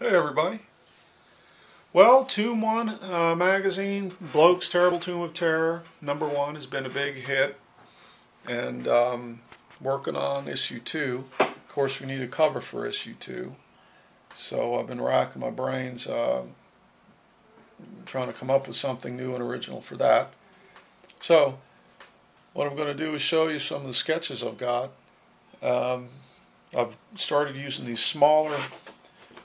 Hey everybody. Well, Tomb 1 magazine, Bloke's Terrible Tomb of Terror, #1 has been a big hit, and working on issue 2. Of course, we need a cover for issue 2, so I've been racking my brains trying to come up with something new and original for that. So, what I'm going to do is show you some of the sketches I've got. I've started using these smaller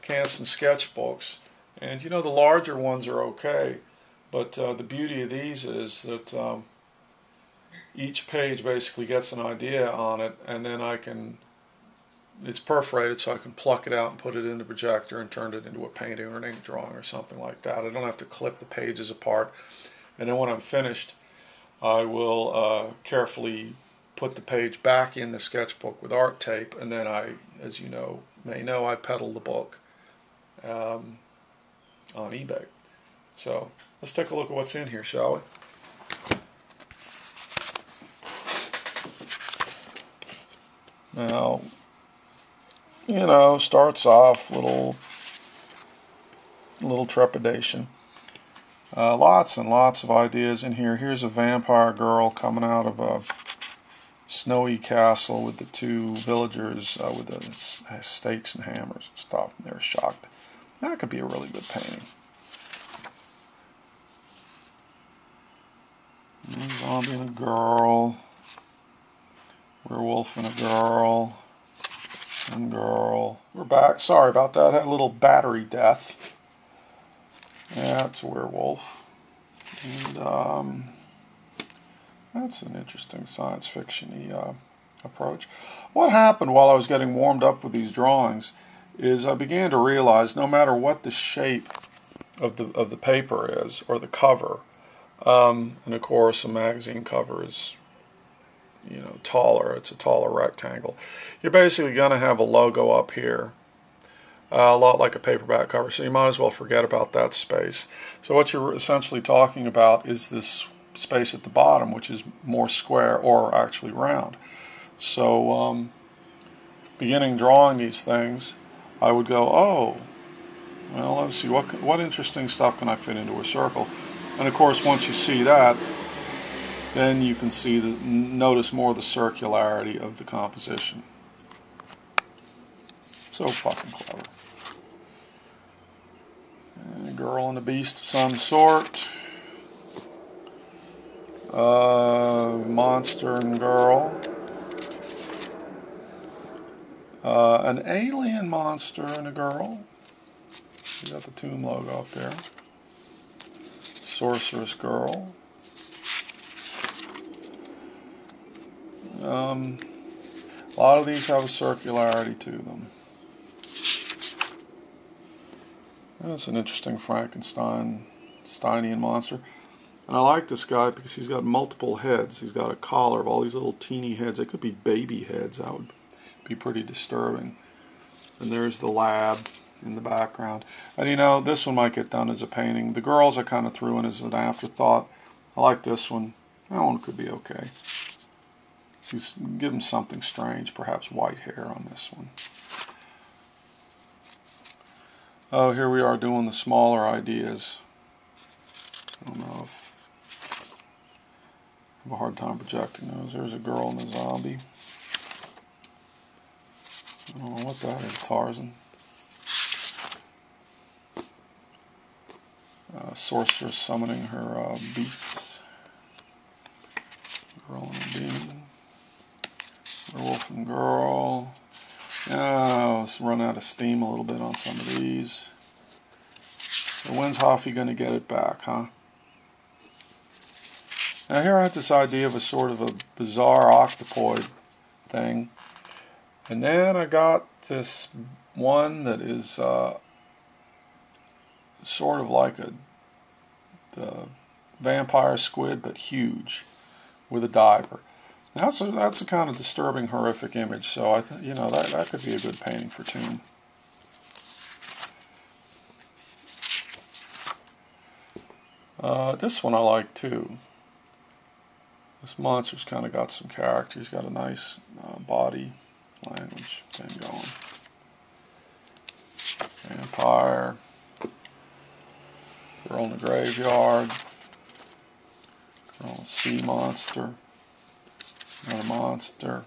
Canson sketchbooks, and you know, the larger ones are okay, but the beauty of these is that each page basically gets an idea on it, and then it's perforated, so I can pluck it out and put it in the projector and turn it into a painting or an ink drawing or something like that. I don't have to clip the pages apart, and then when I'm finished, I will carefully put the page back in the sketchbook with art tape, and then as you may know, I peddle the book on eBay. So let's take a look at what's in here, shall we? Now, starts off little trepidation. Lots and lots of ideas in here. Here's a vampire girl coming out of a snowy castle with the two villagers with the stakes and hammers and stuff. And they're shocked. That could be a really good painting. A zombie and a girl. Werewolf and a girl. And girl. We're back. Sorry about that. Had a little battery death. Yeah, it's a werewolf. And that's an interesting science fiction-y approach. What happened while I was getting warmed up with these drawings is I began to realize no matter what the shape of the paper is, or the cover, and of course a magazine cover is taller, it's a taller rectangle, you're basically going to have a logo up here, a lot like a paperback cover, so you might as well forget about that space. So what you're essentially talking about is this space at the bottom, which is more square, or actually round. So beginning drawing these things, I would go, oh, well, let's see, what interesting stuff can I fit into a circle? And of course, once you see that, then you can notice more of the circularity of the composition. So fucking clever. And a girl and a beast of some sort. Monster and girl. An alien monster and a girl. You got the Tomb logo up there. Sorceress girl. A lot of these have a circularity to them. That's an interesting Frankensteinian monster. And I like this guy because he's got multiple heads. He's got a collar of all these little teeny heads. They could be baby heads. That would be pretty disturbing. And there's the lab in the background. And this one might get done as a painting. The girls I kind of threw in as an afterthought. I like this one. That one could be okay. Just give them something strange, perhaps white hair on this one. Oh, here we are doing the smaller ideas. I don't know if I have a hard time projecting those. There's a girl and a zombie. I don't know what that is. Tarzan. Sorceress summoning her beasts. Girl and a demon. Werewolf and girl. Oh, let's run out of steam a little bit on some of these. So when's Hoffy going to get it back, huh? Now here I have this idea of a sort of a bizarre octopoid thing. And then I got this one that is sort of like the vampire squid, but huge, with a diver. That's a kind of disturbing, horrific image. So I think that could be a good painting for Tomb. This one I like too. This monster's kind of got some character. He's got a nice body language thing going. Vampire. the graveyard. Girl, sea monster. Another monster.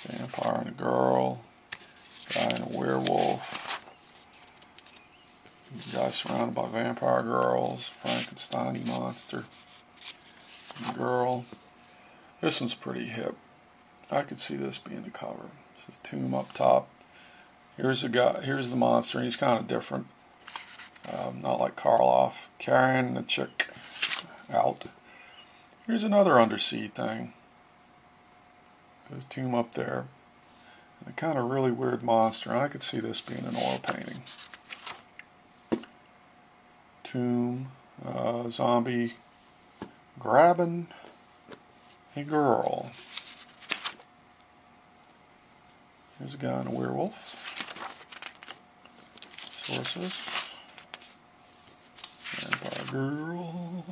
Vampire and a girl. Guy and a werewolf. Guy surrounded by vampire girls. Frankenstein monster. And girl. This one's pretty hip. I could see this being the cover. It says Tomb up top. Here's the guy. Here's the monster. And he's kind of different. Not like Karloff. Carrying the chick out. Here's another undersea thing. There's Tomb up there. And a kind of really weird monster. I could see this being an oil painting. Tomb. Zombie grabbing a girl. Here's a guy and a werewolf. Sources. Vampire girl.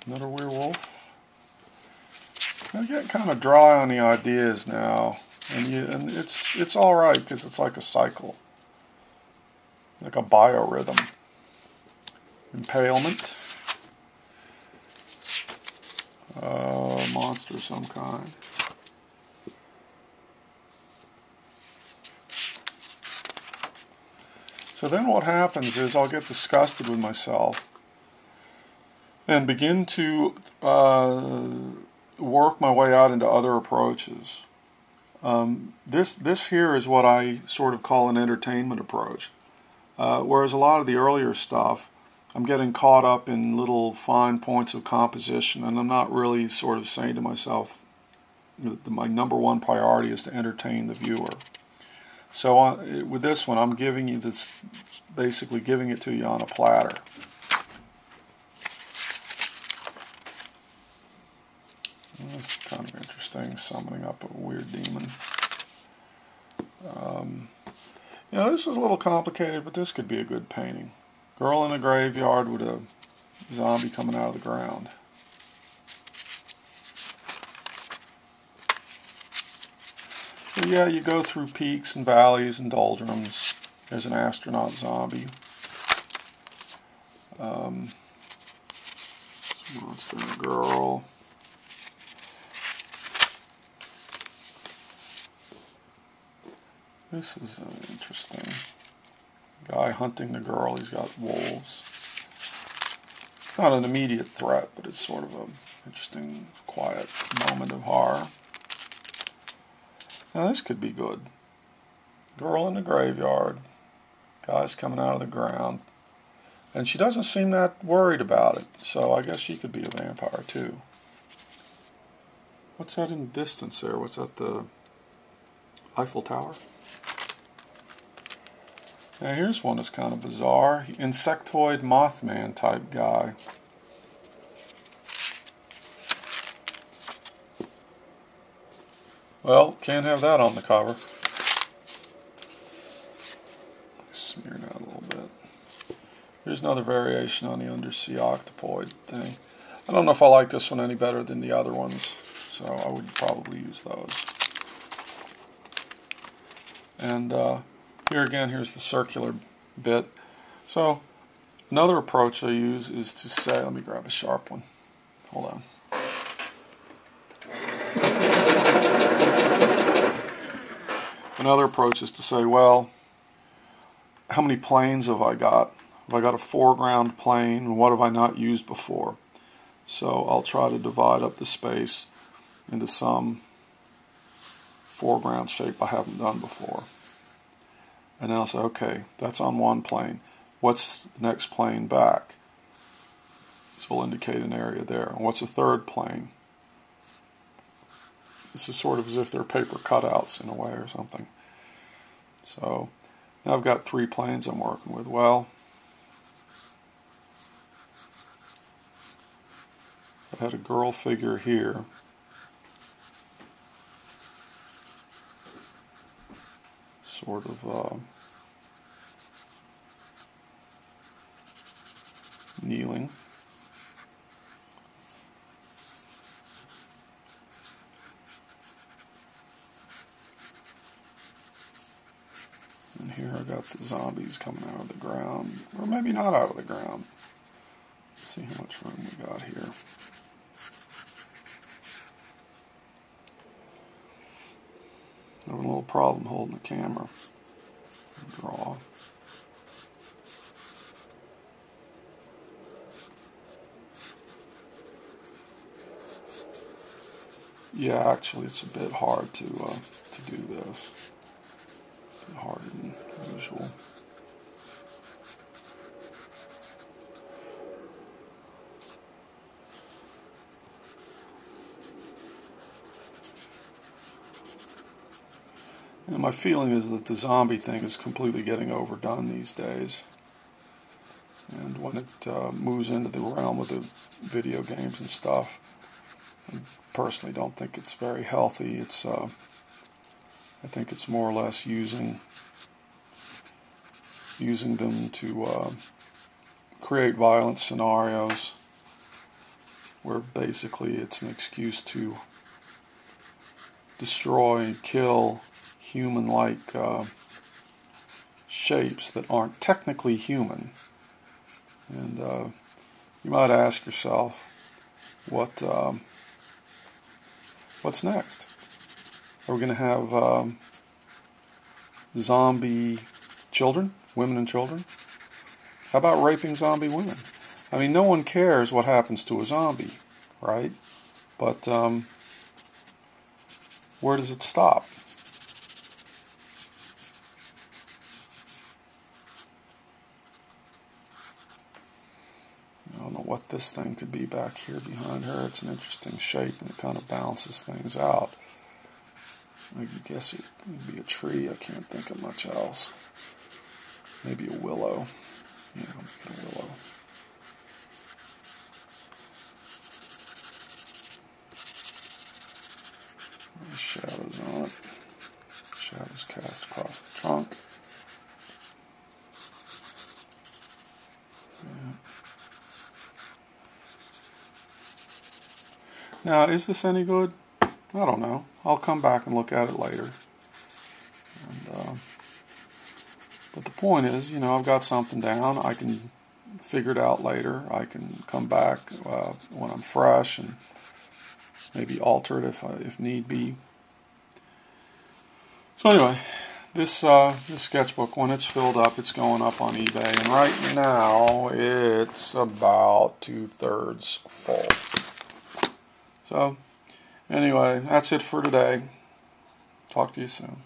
Another werewolf. I'm getting kind of dry on the ideas now, and it's all right because it's like a cycle, like a biorhythm. Impalement. Monster of some kind. So then what happens is I'll get disgusted with myself and begin to work my way out into other approaches. This here is what I sort of call an entertainment approach. Whereas a lot of the earlier stuff, I'm getting caught up in little fine points of composition, and I'm not really sort of saying to myself that my number one priority is to entertain the viewer. So with this one, I'm giving you this, basically giving it to you on a platter. That's kind of interesting, summoning up a weird demon. You know, this is a little complicated, but this could be a good painting. Girl in a graveyard with a zombie coming out of the ground. So yeah, you go through peaks and valleys and doldrums. There's an astronaut zombie. Monster and a girl. This is interesting. Guy hunting the girl, he's got wolves. It's not an immediate threat, but it's sort of an interesting, quiet moment of horror. Now this could be good. Girl in the graveyard. Guy's coming out of the ground. And she doesn't seem that worried about it, so I guess she could be a vampire too. What's that in the distance there? What's that, the Eiffel Tower? Now here's one that's kind of bizarre. Insectoid Mothman type guy. Well, can't have that on the cover. Smear that a little bit. Here's another variation on the undersea octopoid thing. I don't know if I like this one any better than the other ones, so I would probably use those. And here again, here's the circular bit. So another approach I use is to say, let me grab a sharp one. Hold on. Another approach is to say, well, how many planes have I got? Have I got a foreground plane, and what have I not used before? So I'll try to divide up the space into some foreground shape I haven't done before. And then I'll say, okay, that's on one plane. What's the next plane back? This will indicate an area there. And what's a third plane? This is sort of as if they're paper cutouts in a way or something. So now I've got 3 planes I'm working with. Well, I had a girl figure here. Sort of kneeling. Here I got the zombies coming out of the ground, or maybe not out of the ground. Let's see how much room we got here. Having a little problem holding the camera. Draw. Yeah, actually, it's a bit hard to do this. A bit harder than usual. And my feeling is that the zombie thing is completely getting overdone these days. And when it moves into the realm of the video games and stuff, I personally don't think it's very healthy. It's I think it's more or less using them to create violent scenarios where basically it's an excuse to destroy and kill human-like shapes that aren't technically human. And you might ask yourself, what's next? Are we going to have zombie children, women and children? How about raping zombie women? I mean, no one cares what happens to a zombie, right? But where does it stop? I don't know what this thing could be back here behind her. It's an interesting shape and it kind of balances things out. I guess it could be a tree. I can't think of much else. Maybe a willow. Yeah, I'll make it a willow. There's shadows on it. Shadows cast across the trunk. Yeah. Now, is this any good? I don't know. I'll come back and look at it later. But the point is, you know, I've got something down. I can figure it out later. I can come back when I'm fresh and maybe alter it if need be. So anyway, this sketchbook, when it's filled up, it's going up on eBay, and right now it's about 2/3 full. So anyway, that's it for today. Talk to you soon.